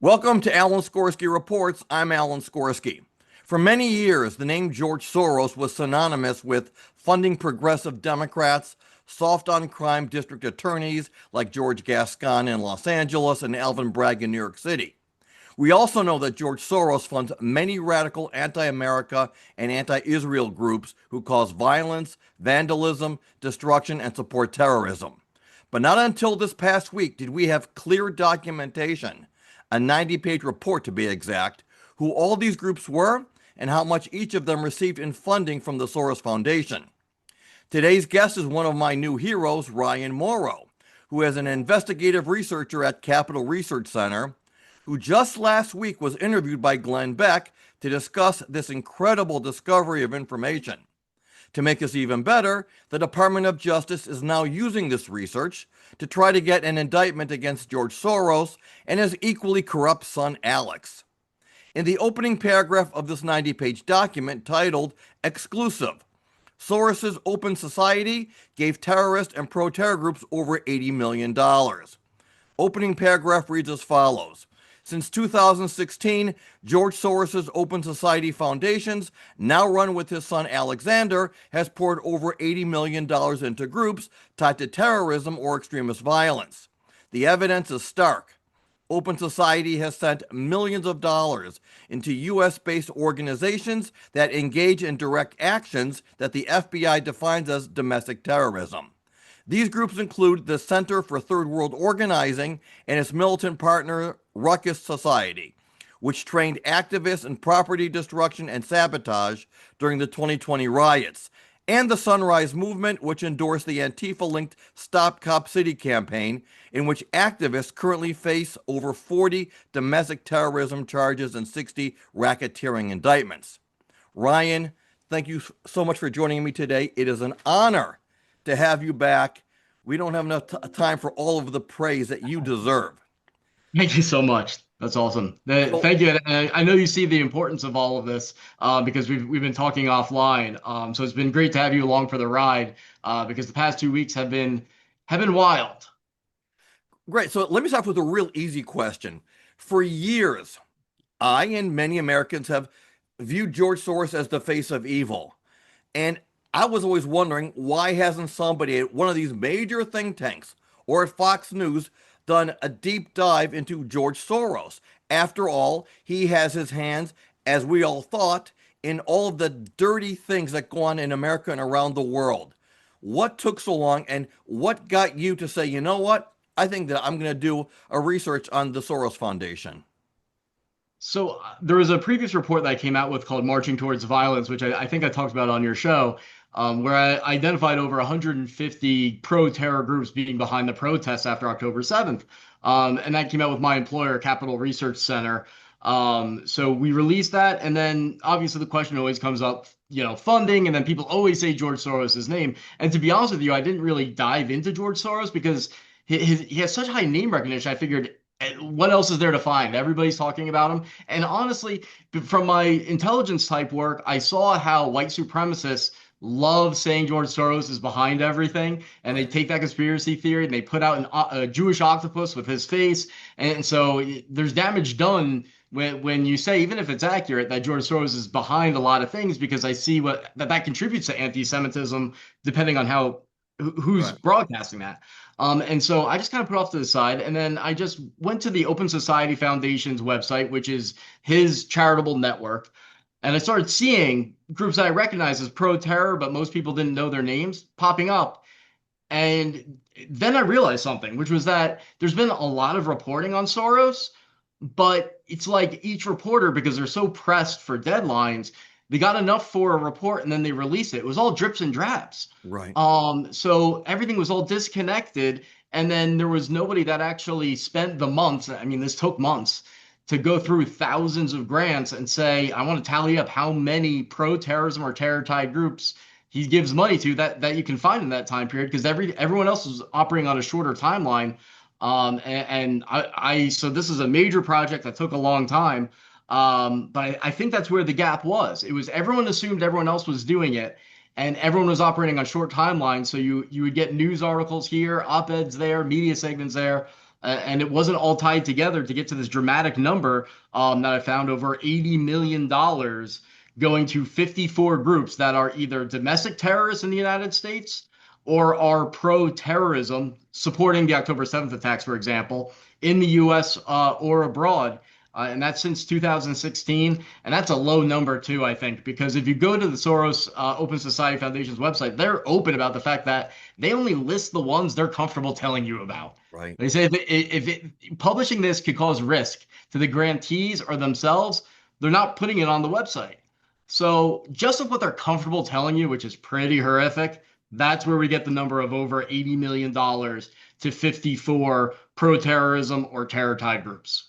Welcome to Alan Skorsky Reports. I'm Alan Skorsky. For many years, the name George Soros was synonymous with funding progressive Democrats, soft on crime district attorneys like George Gascon in Los Angeles and Alvin Bragg in New York City. We also know that George Soros funds many radical anti-America and anti-Israel groups who cause violence, vandalism, destruction, and support terrorism. But not until this past week did we have clear documentation, a 90-page report to be exact, who all these groups were and how much each of them received in funding from the Soros Foundation. Today's guest is one of my new heroes, Ryan Mauro, who is an investigative researcher at Capital Research Center, who just last week was interviewed by Glenn Beck to discuss this incredible discovery of information. To make this even better, the Department of Justice is now using this research to try to get an indictment against George Soros and his equally corrupt son, Alex. In the opening paragraph of this 90-page document titled Exclusive, Soros's Open Society gave terrorist and pro-terror groups over $80 million. Opening paragraph reads as follows. Since 2016, George Soros's Open Society foundations, now run with his son Alexander, has poured over $80 million into groups tied to terrorism or extremist violence. The evidence is stark. Open Society has sent millions of dollars into U.S.-based organizations that engage in direct actions that the FBI defines as domestic terrorism. These groups include the Center for Third World Organizing and its militant partner, Ruckus Society, which trained activists in property destruction and sabotage during the 2020 riots, and the Sunrise Movement, which endorsed the Antifa-linked Stop Cop City campaign, in which activists currently face over 40 domestic terrorism charges and 60 racketeering indictments. Ryan, thank you so much for joining me today. It is an honor to have you back. We don't have enough time for all of the praise that you deserve. Thank you so much. That's awesome. Thank you. And I know you see the importance of all of this because we've been talking offline. So it's been great to have you along for the ride because the past 2 weeks have been wild. Great. So let me start with a real easy question. For years, I and many Americans have viewed George Soros as the face of evil. And I was always wondering, why hasn't somebody at one of these major think tanks or at Fox News done a deep dive into George Soros? After all, he has his hands, as we all thought, in all of the dirty things that go on in America and around the world. What took so long, and what got you to say, you know what? I think that I'm going to do a research on the Soros Foundation. So there was a previous report that I came out with called Marching Towards Violence, which I think I talked about on your show, where I identified over 150 pro-terror groups being behind the protests after October 7th. And that came out with my employer, Capital Research Center. So we released that. And then obviously the question always comes up, funding. And then people always say George Soros' name. And to be honest with you, I didn't really dive into George Soros because he has such high name recognition. I figured, what else is there to find? Everybody's talking about him. And honestly, from my intelligence type work, I saw how white supremacists love saying George Soros is behind everything, and they take that conspiracy theory and they put out a Jewish octopus with his face, and so there's damage done when you say, even if it's accurate, that George Soros is behind a lot of things, because I see that contributes to anti-Semitism, depending on who's Right. broadcasting that. And so I just kind of put off to the side, and then I just went to the Open Society Foundation's website, which is his charitable network. And I started seeing groups that I recognize as pro-terror, but most people didn't know their names, popping up. And then I realized something, which was that there's been a lot of reporting on Soros, but it's like each reporter, because they're so pressed for deadlines, they got enough for a report and then they release it. It was all drips and drabs. Right. So everything was all disconnected. And then there was nobody that actually spent the months. I mean, this took months to go through thousands of grants and say, I want to tally up how many pro-terrorism or terror-tied groups he gives money to that you can find in that time period, because everyone else is operating on a shorter timeline. So this is a major project that took a long time. But I think that's where the gap was. It was everyone assumed everyone else was doing it, and everyone was operating on short timelines. So you would get news articles here, op-eds there, media segments there. And it wasn't all tied together to get to this dramatic number that I found over $80 million going to 54 groups that are either domestic terrorists in the United States or are pro-terrorism, supporting the October 7th attacks, for example, in the U.S. Or abroad. And that's since 2016. And that's a low number, too, I think, because if you go to the Soros Open Society Foundation's website, they're open about the fact that they only list the ones they're comfortable telling you about. Right. They say publishing this could cause risk to the grantees or themselves, they're not putting it on the website. So just of what they're comfortable telling you, which is pretty horrific, that's where we get the number of over $80 million to 54 pro-terrorism or terror-tied groups.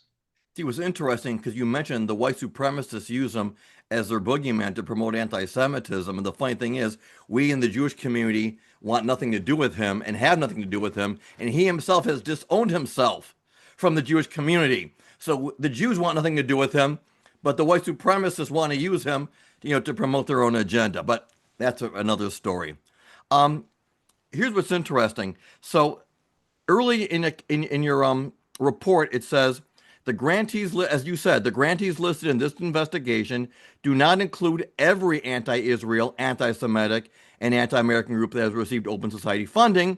See, it was interesting because you mentioned the white supremacists use them as their boogeyman to promote anti-Semitism. And the funny thing is, we in the Jewish community want nothing to do with him and have nothing to do with him. And he himself has disowned himself from the Jewish community. So the Jews want nothing to do with him, but the white supremacists want to use him, to promote their own agenda. But that's another story. Here's what's interesting. So early in your report, it says, the grantees, as you said, the grantees listed in this investigation do not include every anti-Israel, anti-Semitic, and anti-American group that has received Open Society funding.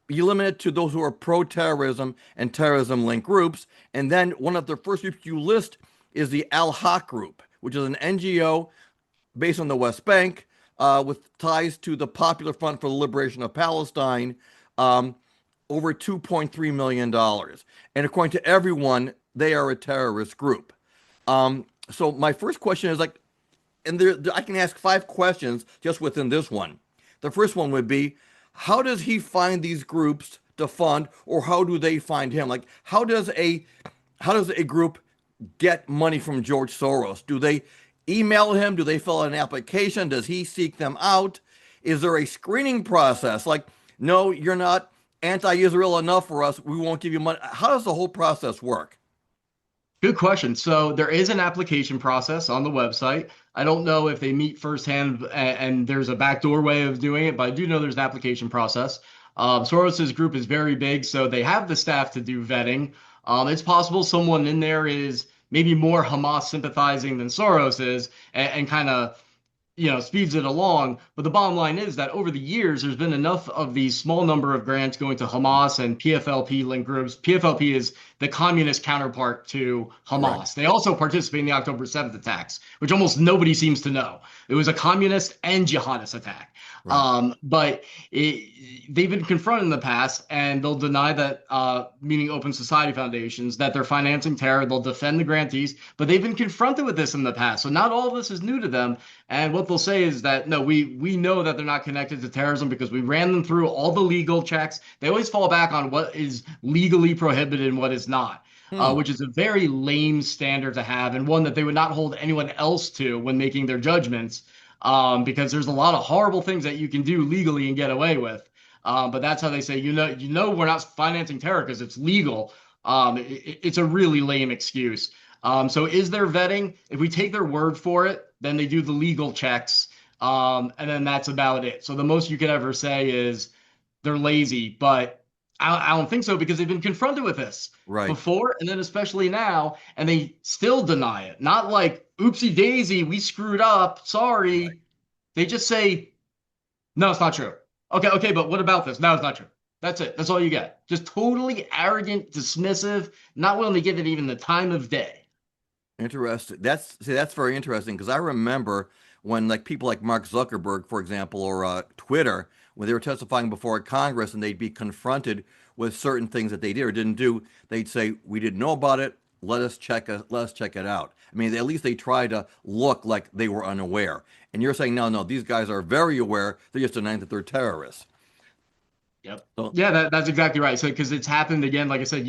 You limit it to those who are pro-terrorism and terrorism-linked groups. And then one of the first groups you list is the Al-Haq group, which is an NGO based on the West Bank with ties to the Popular Front for the Liberation of Palestine, over $2.3 million. And according to everyone, they are a terrorist group. So my first question is and I can ask 5 questions just within this one. The first one would be, how does he find these groups to fund, or how do they find him? How does a group get money from George Soros? Do they email him? Do they fill out an application? Does he seek them out? Is there a screening process? No, you're not anti-Israel enough for us, we won't give you money. How does the whole process work? Good question. So there is an application process on the website. I don't know if they meet firsthand and there's a backdoor way of doing it, but I do know there's an application process. Soros's group is very big, so they have the staff to do vetting. It's possible someone in there is maybe more Hamas sympathizing than Soros is and kind of speeds it along. But the bottom line is that over the years, there's been enough of these small number of grants going to Hamas and PFLP linked groups. PFLP is the communist counterpart to Hamas. Right. They also participate in the October 7th attacks, which almost nobody seems to know. It was a communist and jihadist attack. Right. But they've been confronted in the past, and they'll deny that, meaning Open Society foundations, that they're financing terror. They'll defend the grantees, but they've been confronted with this in the past. So not all of this is new to them. And what they'll say is that, no, we know that they're not connected to terrorism because we ran them through all the legal checks. They always fall back on what is legally prohibited and what is not, which is a very lame standard to have, and one that they would not hold anyone else to when making their judgments, because there's a lot of horrible things that you can do legally and get away with. But that's how they say, we're not financing terror because it's legal. It's a really lame excuse. So is there vetting? If we take their word for it, then they do the legal checks, and then that's about it. So the most you could ever say is they're lazy, but I don't think so, because they've been confronted with this before, and then especially now, and they still deny it. Not like, oopsie daisy, we screwed up, sorry. Right. They just say, no, it's not true. Okay, but what about this? No, it's not true. That's it. That's all you get. Just totally arrogant, dismissive, not willing to give it even the time of day. Interesting. That's very interesting, because I remember when people like Mark Zuckerberg, for example, or Twitter, when they were testifying before Congress and they'd be confronted with certain things that they did or didn't do, they'd say, we didn't know about it. Let us check it out. I mean, at least they try to look like they were unaware. And you're saying, no, these guys are very aware. They're just denying that they're terrorists. Yep. So, yeah, that's exactly right. So, because it's happened again, like I said,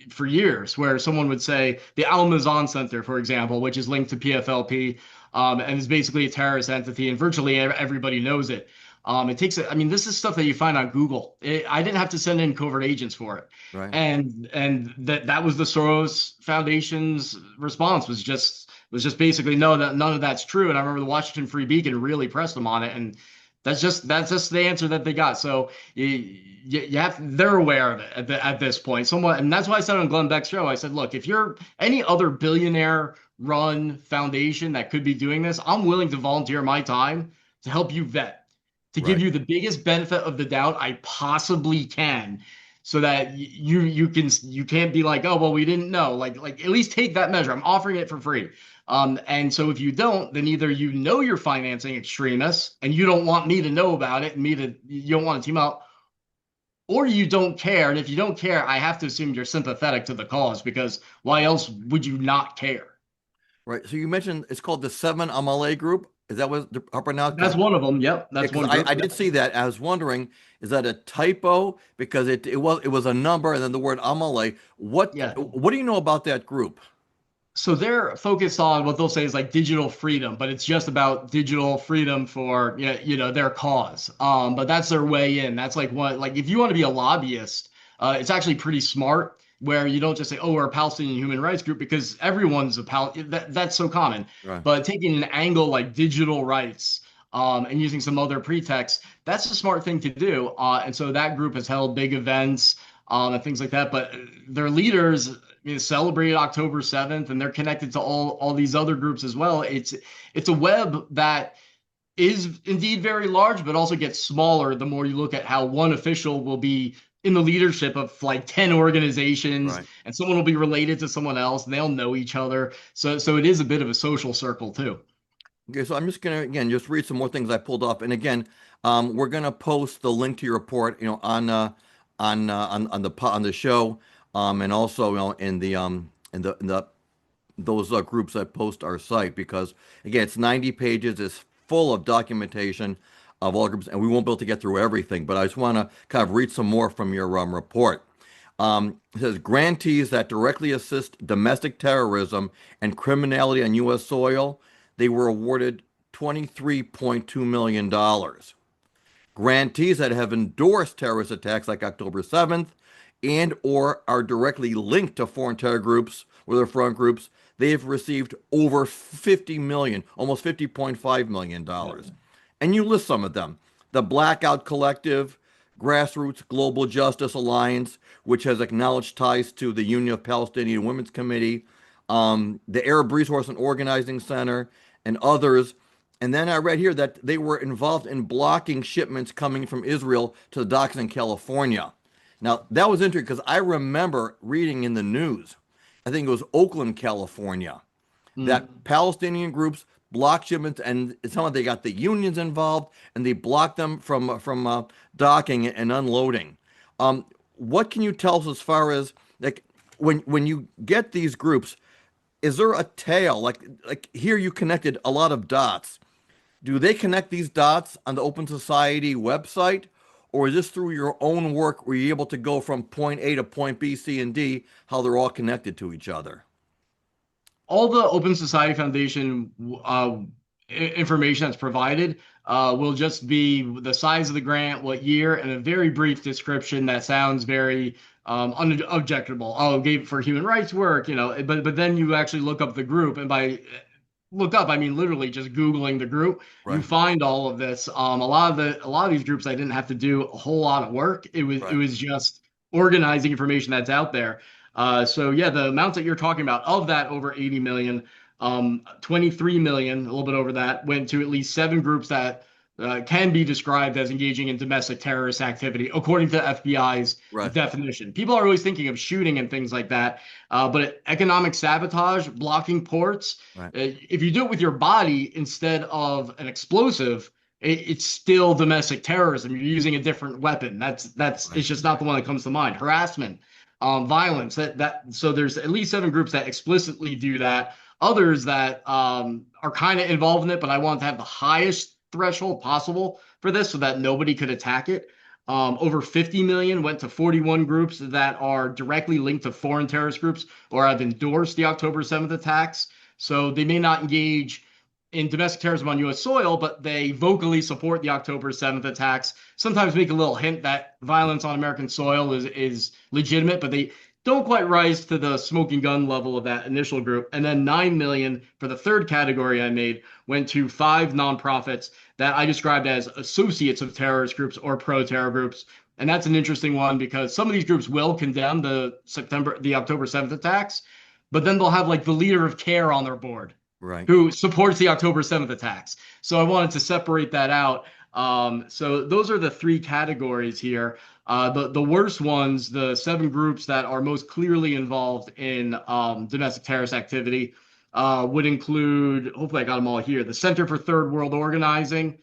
for years, where someone would say the Al Mazan Center, for example, which is linked to PFLP, and is basically a terrorist entity, and virtually everybody knows it. This is stuff that you find on Google. I didn't have to send in covert agents for it. Right. And that was the Soros Foundation's response, was just basically, no, that none of that's true. And I remember the Washington Free Beacon really pressed them on it. And That's just the answer that they got. So you have they're aware of it at this point. Somewhat, and that's why I said on Glenn Beck's show, I said, look, if you're any other billionaire run foundation that could be doing this, I'm willing to volunteer my time to help you vet, to give Right. you the biggest benefit of the doubt I possibly can, so that you can't be like, oh well, we didn't know. Like at least take that measure. I'm offering it for free. And so if you don't, then either you know you're financing extremists and you don't want me to know about it and you don't want to team up, or you don't care. And if you don't care, I have to assume you're sympathetic to the cause, because why else would you not care? Right. So you mentioned it's called the Seven Amalek Group. Is that what how pronounced? That's one of them. Yep, Yeah, that's because one I group. did Yep. see that. I was wondering, is that a typo? Because it was a number and then the word Amalek. Yeah. What do you know about that group? So they're focused on what they'll say is like digital freedom, but it's just about digital freedom for their cause. But that's their way in. That's like if you want to be a lobbyist, it's actually pretty smart where you don't just say, oh, we're a Palestinian human rights group, because everyone's that's so common. Right. But taking an angle like digital rights, and using some other pretext, that's a smart thing to do. And so that group has held big events, and things like that. But their leaders, celebrated October 7th, and they're connected to all these other groups as well. It's a web that is indeed very large, but also gets smaller the more you look at how one official will be in the leadership of like 10 organizations, Right. and someone will be related to someone else, and they'll know each other. So it is a bit of a social circle too. Okay, so I'm just gonna again just read some more things I pulled up, and again, we're gonna post the link to your report, on the show, and also in the those groups that post our site because again, it's 90 pages, it's full of documentation of all groups, and we won't be able to get through everything, but I just want to kind of read some more from your report. It says grantees that directly assist domestic terrorism and criminality on U.S. soil, they were awarded $23.2 million. Grantees that have endorsed terrorist attacks like October 7th and or are directly linked to foreign terror groups or their front groups, they have received over 50 million, almost $50.5 million. And you list some of them. The Blackout Collective, Grassroots Global Justice Alliance, which has acknowledged ties to the Union of Palestinian Women's Committee, the Arab Resource and Organizing Center, and others. And then I read here that they were involved in blocking shipments coming from Israel to the docks in California. Now, that was interesting because I remember reading in the news, I think it was Oakland, California, Mm. that Palestinian groups blocked shipments, and somehow they got the unions involved, and they blocked them from docking and unloading. What can you tell us as far as like when you get these groups? Is there a tail? Like here, you connected a lot of dots. Do they connect these dots on the Open Society website, or is this through your own work where you're able to go from point A to point B, C, and D, how they're all connected to each other? All the Open Society Foundation information that's provided will just be the size of the grant, what year, and a very brief description that sounds very unobjectable. Oh, gave for human rights work, but then you actually look up the group, and by look up, I mean literally just Googling the group, you Right, find all of this. A lot of these groups, I didn't have to do a whole lot of work. It was it right, was just organizing information that's out there. So yeah, the amounts that you're talking about, of that over 80 million, 23 million, a little bit over that, went to at least seven groups that can be described as engaging in domestic terrorist activity, according to FBI's right, definition. People are always thinking of shooting and things like that, but economic sabotage, blocking ports, right, if you do it with your body instead of an explosive, it's still domestic terrorism. You're using a different weapon. That's right, it's just not the one that comes to mind. Harassment, violence. So there's at least seven groups that explicitly do that. Others that are kind of involved in it, but I want to have the highest threshold possible for this so that nobody could attack it. Over 50 million went to 41 groups that are directly linked to foreign terrorist groups or have endorsed the October 7th attacks. So they may not engage in domestic terrorism on U.S. soil, but they vocally support the October 7th attacks. Sometimes make a little hint that violence on American soil is legitimate, but don't quite rise to the smoking gun level of that initial group. And then 9 million for the third category I made went to 5 nonprofits that I described as associates of terrorist groups or pro-terror groups. And that's an interesting one because some of these groups will condemn the October 7th attacks, but then they'll have like the leader of CARE on their board Right. who supports the October 7th attacks. So I wanted to separate that out. So those are the three categories here. The worst ones, the 7 groups that are most clearly involved in domestic terrorist activity, would include, hopefully I got them all here, the Center for Third World Organizing,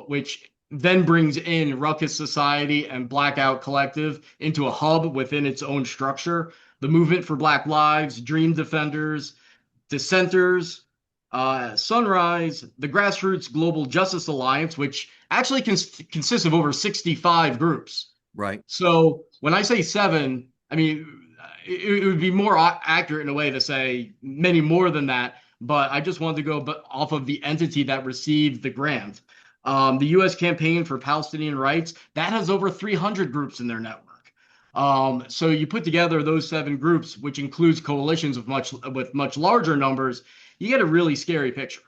which then brings in Ruckus Society and Blackout Collective into a hub within its own structure. The Movement for Black Lives, Dream Defenders, Dissenters, Sunrise, the Grassroots Global Justice Alliance, which actually consists of over 65 groups. Right. So when I say 7, I mean, it would be more accurate in a way to say many more than that, but I just wanted to go off of the entity that received the grant. The U.S. Campaign for Palestinian Rights, that has over 300 groups in their network. So you put together those 7 groups, which includes coalitions with much larger numbers, you get a really scary picture.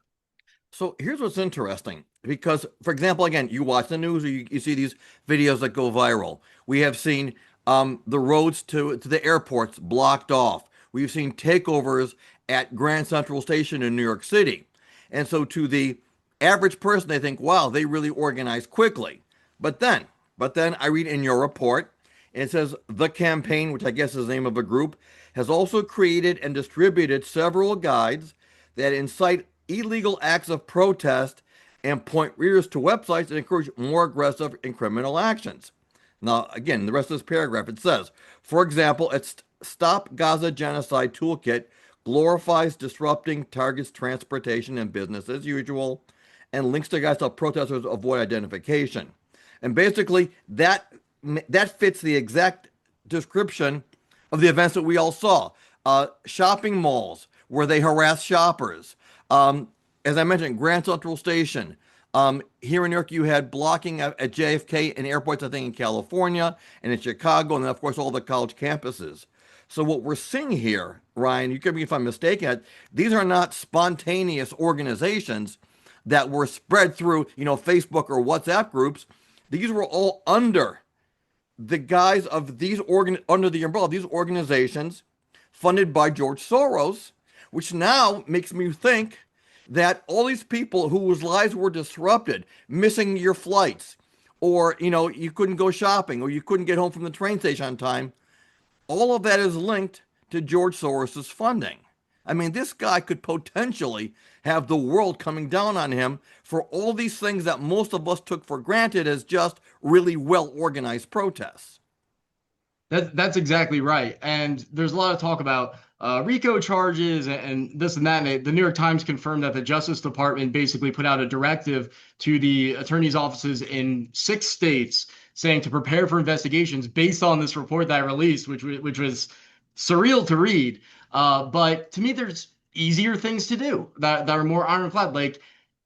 So here's what's interesting, because, for example, again, you watch the news or you see these videos that go viral. We have seen the roads to the airports blocked off. We've seen takeovers at Grand Central Station in New York City. And so to the average person, they think, wow, they really organized quickly. But then I read in your report, and it says the campaign, which I guess is the name of a group, has also created and distributed several guides that incite illegal acts of protest and point readers to websites that encourage more aggressive and criminal actions. Now, again, the rest of this paragraph, it says, for example, its Stop Gaza Genocide Toolkit glorifies disrupting targets transportation and business as usual, and links to guys to help protesters avoid identification. And basically, that fits the exact description of the events that we all saw. Shopping malls where they harass shoppers. As I mentioned, Grand Central Station. Here in New York, you had blocking at JFK and airports, I think, in California and in Chicago, and then, of course, all the college campuses. So what we're seeing here, Ryan, you correct me if I'm mistaken, these are not spontaneous organizations that were spread through, Facebook or WhatsApp groups. These were all under the guise of under the umbrella of these organizations funded by George Soros, which now makes me think that all these people whose lives were disrupted, missing your flights, or, you couldn't go shopping, or you couldn't get home from the train station on time, all of that is linked to George Soros's funding. I mean, this guy could potentially have the world coming down on him for all these things that most of us took for granted as just really well-organized protests. That's exactly right. And there's a lot of talk about RICO charges and this and that. And the New York Times confirmed that the Justice Department basically put out a directive to the attorney's offices in 6 states saying to prepare for investigations based on this report that I released, which was surreal to read. But to me, there's easier things to do that are more ironclad. Like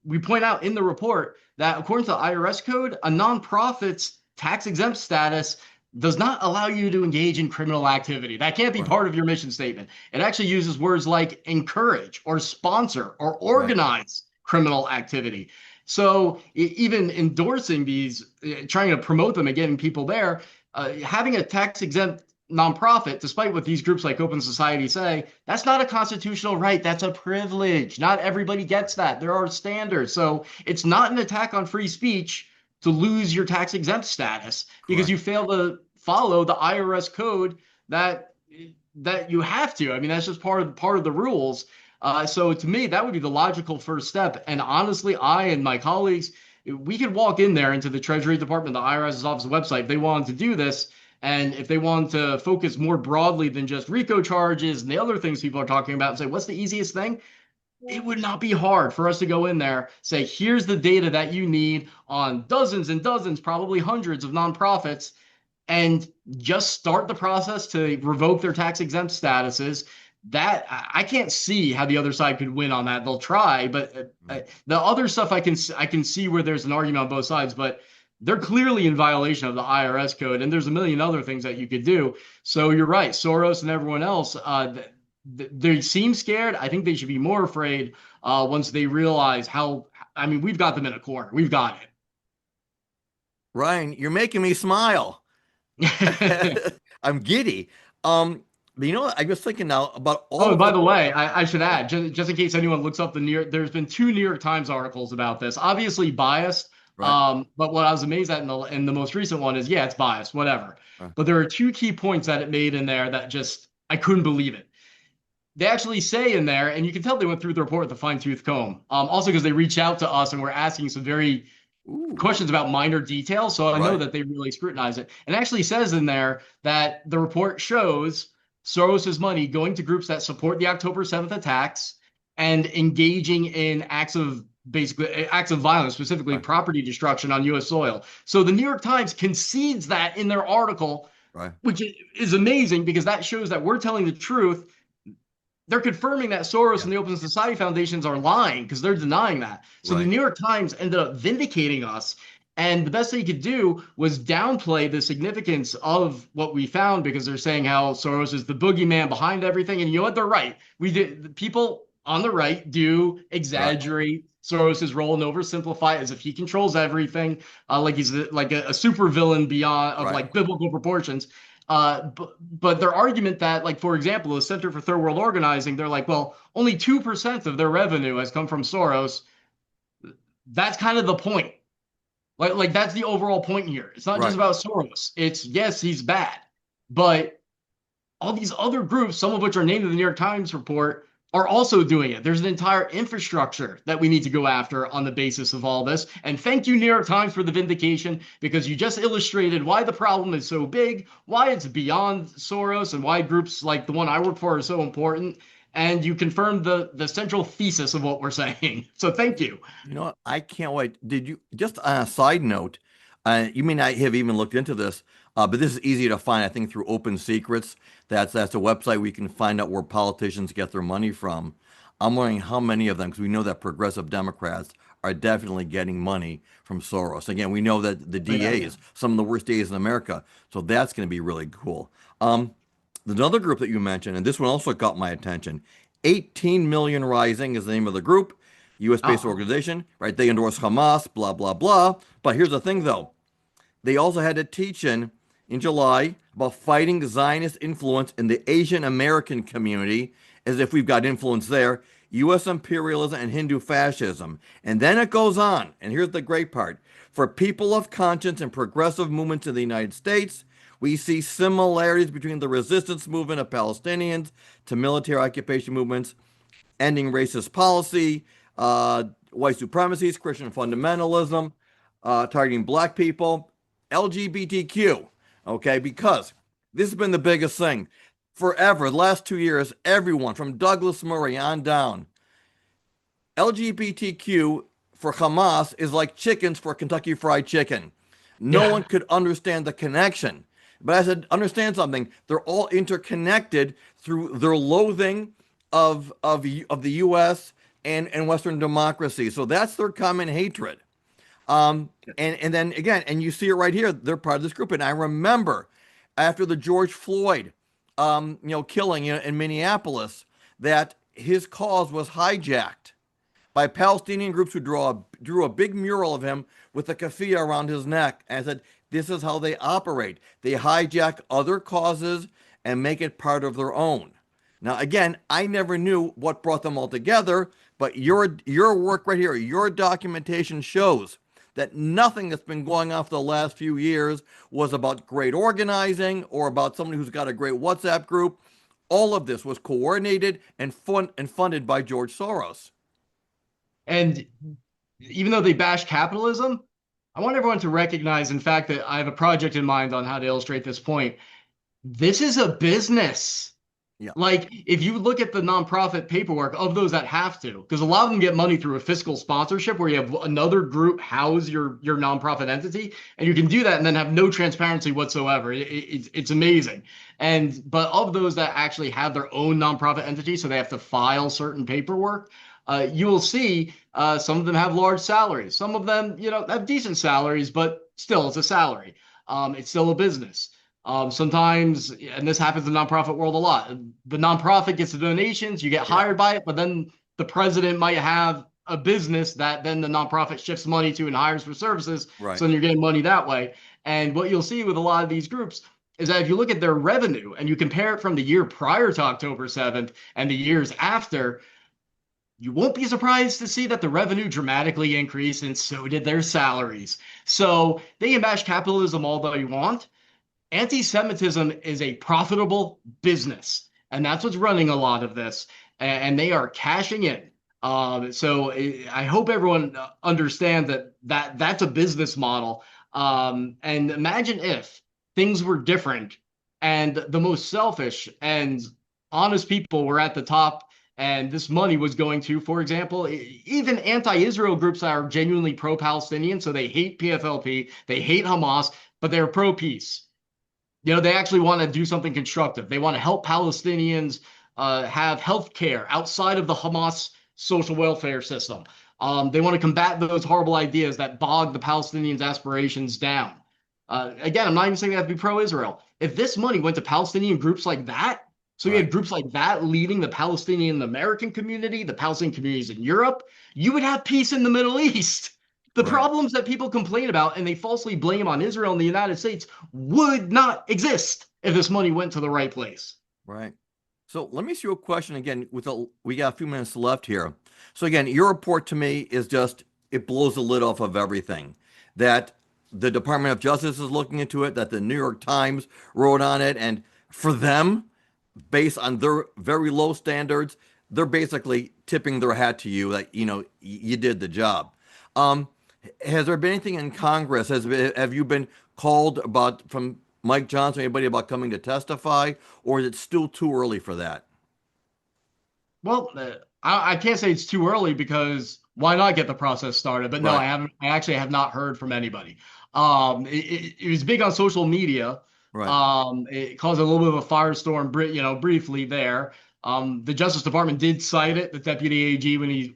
we point out in the report that according to the IRS code, a nonprofit's tax-exempt status does not allow you to engage in criminal activity. That can't be part of your mission statement. It actually uses words like encourage or sponsor or organize criminal activity. So even endorsing these, trying to promote them and getting people there, having a tax-exempt nonprofit, despite what these groups like Open Society say, that's not a constitutional right. That's a privilege. Not everybody gets that. There are standards. So it's not an attack on free speech to lose your tax-exempt status because you fail to follow the IRS code that you have to. I mean, that's just part of the rules. So to me, that would be the logical first step. And honestly, I and my colleagues, we could walk in there into the Treasury Department, the IRS's office website, if they wanted to do this. And if they wanted to focus more broadly than just RICO charges and the other things people are talking about and say, what's the easiest thing? It would not be hard for us to go in there, say, here's the data that you need on dozens and dozens, probably hundreds of nonprofits, and just start the process to revoke their tax-exempt statuses. That I can't see how the other side could win on that. They'll try, but the other stuff I can see where there's an argument on both sides. But they're clearly in violation of the IRS code, and there's a million other things that you could do. So you're right, Soros and everyone else, they seem scared. I think they should be more afraid once they realize how. I mean, we've got them in a corner. We've got Ryan, you're making me smile. it. I'm giddy. But you know what? I was thinking now about Oh, all and of by the. the way, I should add, just in case anyone looks up the New York, there's been two New York Times articles about this, obviously biased. Right. But what I was amazed at in the most recent one is, yeah, it's biased, whatever. Uh, But there are two key points that it made in there that just, I couldn't believe it. They actually say in there, and you can tell they went through the report with a fine-tooth comb. Also because they reached out to us and were asking some very Ooh. questions about minor details. So I know Right. that they really scrutinize it. And it actually says in there that the report shows Soros's money going to groups that support the October 7th attacks and engaging in acts of violence, specifically Right. property destruction on U.S. soil. So the New York Times concedes that in their article, Right. which is amazing because that shows that we're telling the truth. They're confirming that Soros Yeah. and the Open Society Foundations are lying because they're denying that. So the Right. New York Times ended up vindicating us. And the best they could do was downplay the significance of what we found because they're saying how Soros is the boogeyman behind everything. And you know what? They're right. We did. The people on the right do Right. exaggerate Soros's role and oversimplify it as if he controls everything, like he's like a super villain beyond of Right. like biblical proportions. But their argument that, like, for example, the Center for Third World Organizing, they're like, well, only 2% of their revenue has come from Soros. That's kind of the point. Like that's the overall point here. It's not just Right. about Soros. It's yes, he's bad, but all these other groups, some of which are named in the New York Times report, are also doing it. There's an entire infrastructure that we need to go after on the basis of all this. And thank you, New York Times, for the vindication, because you just illustrated why the problem is so big, why it's beyond Soros, and why groups like the one I work for are so important. And you confirmed the central thesis of what we're saying. So thank you. You know what? I can't wait. Did you, just on a side note, you may not have even looked into this, but this is easy to find, I think, through Open Secrets. That's a website we can find out where politicians get their money from. I'm wondering how many of them, because we know that progressive Democrats are definitely getting money from Soros. Again, we know that the Yeah. DAs, some of the worst DAs in America, so that's going to be really cool. Another group that you mentioned, and this one also got my attention, 18 Million Rising is the name of the group. US-based Oh, organization, right? They endorse Hamas, blah, blah, blah. But here's the thing, though. They also had a teach-in July about fighting Zionist influence in the Asian American community, as if we've got influence there, U.S. imperialism and Hindu fascism. And then it goes on, and here's the great part. For people of conscience and progressive movements in the United States, we see similarities between the resistance movement of Palestinians to military occupation movements, ending racist policy, white supremacies, Christian fundamentalism, targeting black people, LGBTQ. Okay, because this has been the biggest thing forever. The last 2 years, everyone from Douglas Murray on down, LGBTQ for Hamas is like chickens for Kentucky Fried Chicken. No yeah. one could understand the connection. But I said, understand something. They're all interconnected through their loathing of the U.S. and Western democracy. So that's their common hatred. And then again, and you see it right here. They're part of this group. And I remember after the George Floyd, killing in Minneapolis, that his cause was hijacked by Palestinian groups who drew a big mural of him with a keffiyeh around his neck and said, this is how they operate. They hijack other causes and make it part of their own. Now, again, I never knew what brought them all together, but your work right here, your documentation shows that nothing that's been going on for the last few years was about great organizing or about somebody who's got a great WhatsApp group. All of this was coordinated and funded by George Soros. And even though they bash capitalism, I want everyone to recognize, in fact, that I have a project in mind on how to illustrate this point. This is a business. Yeah. Like, if you look at the nonprofit paperwork of those that have to, because a lot of them get money through a fiscal sponsorship where you have another group house your nonprofit entity, and you can do that and then have no transparency whatsoever. It's amazing. But of those that actually have their own nonprofit entity, so they have to file certain paperwork, you will see some of them have large salaries. Some of them, have decent salaries, but still, it's a salary. It's still a business. Sometimes, and this happens in the nonprofit world a lot, the nonprofit gets the donations, you get Yeah. hired by it, but then the president might have a business that then the nonprofit shifts money to and hires for services. Right. So then you're getting money that way. And what you'll see with a lot of these groups is that if you look at their revenue and you compare it from the year prior to October 7th and the years after, you won't be surprised to see that the revenue dramatically increased, and so did their salaries. So they can bash capitalism all they want. Anti-Semitism is a profitable business, and that's what's running a lot of this, and they are cashing in. So I hope everyone understands that that's a business model. And imagine if things were different and the most selfish and honest people were at the top and this money was going to, for example, even anti-Israel groups that are genuinely pro-Palestinian, so they hate PFLP, they hate Hamas, but they're pro-peace. They actually want to do something constructive. They want to help Palestinians have health care outside of the Hamas social welfare system. They want to combat those horrible ideas that bog the Palestinians' aspirations down. Again, I'm not even saying they have to be pro-Israel. If this money went to Palestinian groups like that, so you Right. had groups like that leading the Palestinian American community, the Palestinian communities in Europe, you would have peace in the Middle East. The Right. problems that people complain about and they falsely blame on Israel and the United States would not exist if this money went to the right place. Right. So let me ask you a question again. We got a few minutes left here. So again, your report to me is just it blows the lid off of everything. That the Department of Justice is looking into it. That the New York Times wrote on it, and for them, based on their very low standards, they're basically tipping their hat to you that you did the job. Um, has there been anything in Congress? Have you been called about from Mike Johnson, anybody about coming to testify, or is it still too early for that? Well, I can't say it's too early because why not get the process started? But no, I Right, haven't. I actually have not heard from anybody. It was big on social media. right, It caused a little bit of a firestorm, briefly there. The Justice Department did cite it, the deputy AG, when he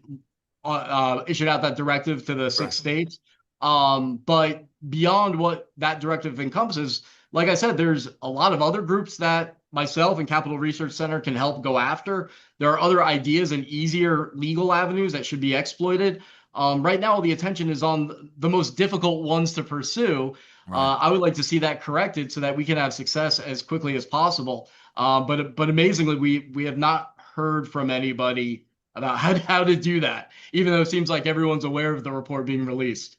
issued out that directive to the right, six states. But beyond what that directive encompasses, like I said, there's a lot of other groups that myself and Capital Research Center can help go after. There are other ideas and easier legal avenues that should be exploited. Right now, the attention is on the most difficult ones to pursue. right. I would like to see that corrected so that we can have success as quickly as possible. But amazingly, we have not heard from anybody about how to do that, even though it seems like everyone's aware of the report being released.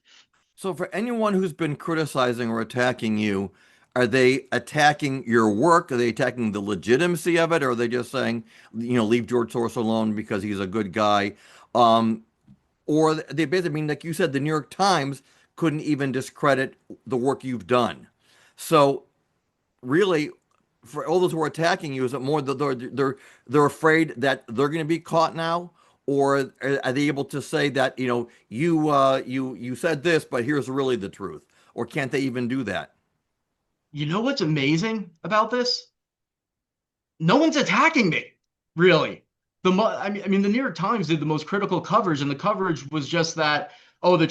So for anyone who's been criticizing or attacking you, are they attacking your work? Are they attacking the legitimacy of it? Or are they just saying, leave George Soros alone because he's a good guy? Um, or they basically mean, like you said, the New York Times couldn't even discredit the work you've done. So really, for all those who are attacking you, is it more that they're afraid that they're going to be caught now, or are they able to say that you said this, but here's really the truth, or can't they even do that? You know what's amazing about this? No one's attacking me, really. I mean, the New York Times did the most critical coverage, and the coverage was just that, oh, the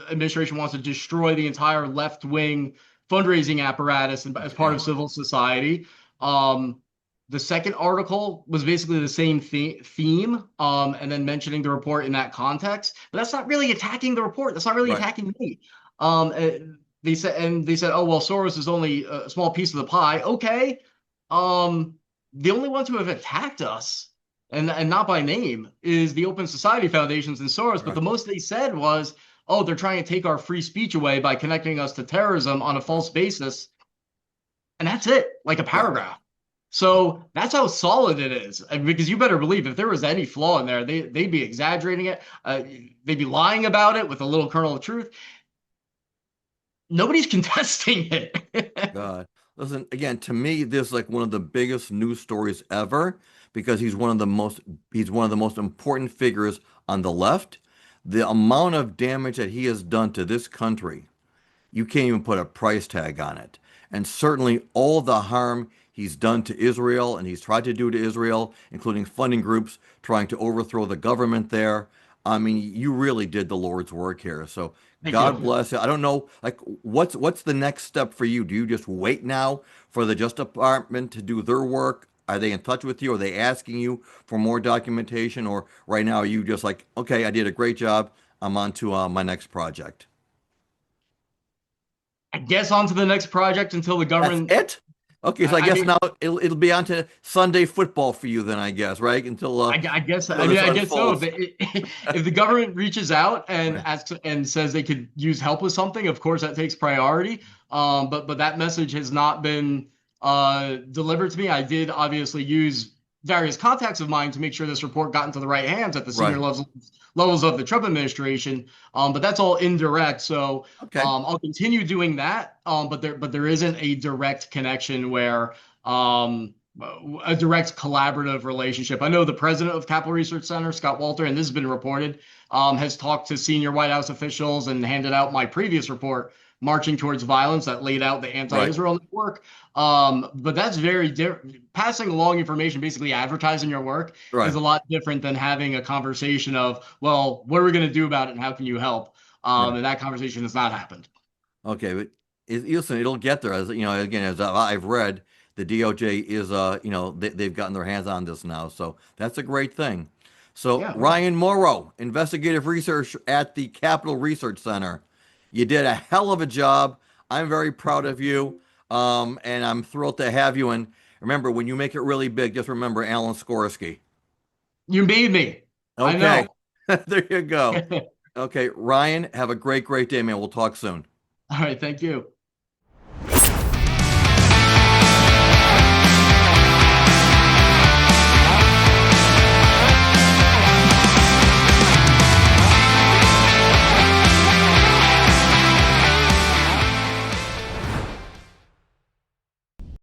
administration wants to destroy the entire left-wing fundraising apparatus as part Yeah, of civil society. Um, the second article was basically the same theme, and then mentioning the report in that context. But that's not really attacking the report. That's not really right. attacking me. They said, oh, well, Soros is only a small piece of the pie. Okay. Um, the only ones who have attacked us, and not by name, is the Open Society Foundations and Soros. But Right. the most they said was, oh, they're trying to take our free speech away by connecting us to terrorism on a false basis. And that's it, like a Right. paragraph. So that's how solid it is. Because you better believe if there was any flaw in there, they'd be exaggerating it. They'd be lying about it with a little kernel of truth. Nobody's contesting it. God. Listen, again, to me, this is like one of the biggest news stories ever because he's one of the most important figures on the left. The amount of damage that he has done to this country, you can't even put a price tag on it. And certainly all the harm he's done to Israel and he's tried to do to Israel, including funding groups trying to overthrow the government there. I mean, you really did the Lord's work here. So Thank God you. bless you. I don't know, like, what's the next step for you? Do you just wait now for the Justice Department to do their work? Are they in touch with you? Are they asking you for more documentation? Or right now, are you just like, okay, I did a great job. I'm on to my next project. I guess on to the next project until the That's government. it? Okay, so I I guess mean, now it'll be on to Sunday football for you then, I guess, right? I guess. Until I this mean, I guess so. unfolds. If the government reaches out and Right. asks and says they could use help with something, of course that takes priority. But that message has not been delivered to me. I did obviously use various contacts of mine to make sure this report got into the right hands at the senior Right. levels of the Trump administration. But that's all indirect. So Okay. I'll continue doing that. But there isn't a direct connection where a direct collaborative relationship. I know the president of Capital Research Center, Scott Walter, and this has been reported, has talked to senior White House officials and handed out my previous report, Marching Towards Violence, that laid out the Right. anti-Israel network. But that's very different. Passing along information, basically advertising your work, is Right. a lot different than having a conversation of, well, what are we going to do about it and how can you help? Right. And that conversation has not happened. Okay, but listen, it'll get there. As you know, again, as I've read, the DOJ is, they've gotten their hands on this now, so that's a great thing. So, Yeah, yeah. Ryan Mauro, investigative research at the Capital Research Center, you did a hell of a job. I'm very proud of you, and I'm thrilled to have you. And remember, when you make it really big, just remember Alan Skorsky. You made me. I Okay, know. there you go. All Okay, Ryan, have a great, great day, man. We'll talk soon. right. Thank you.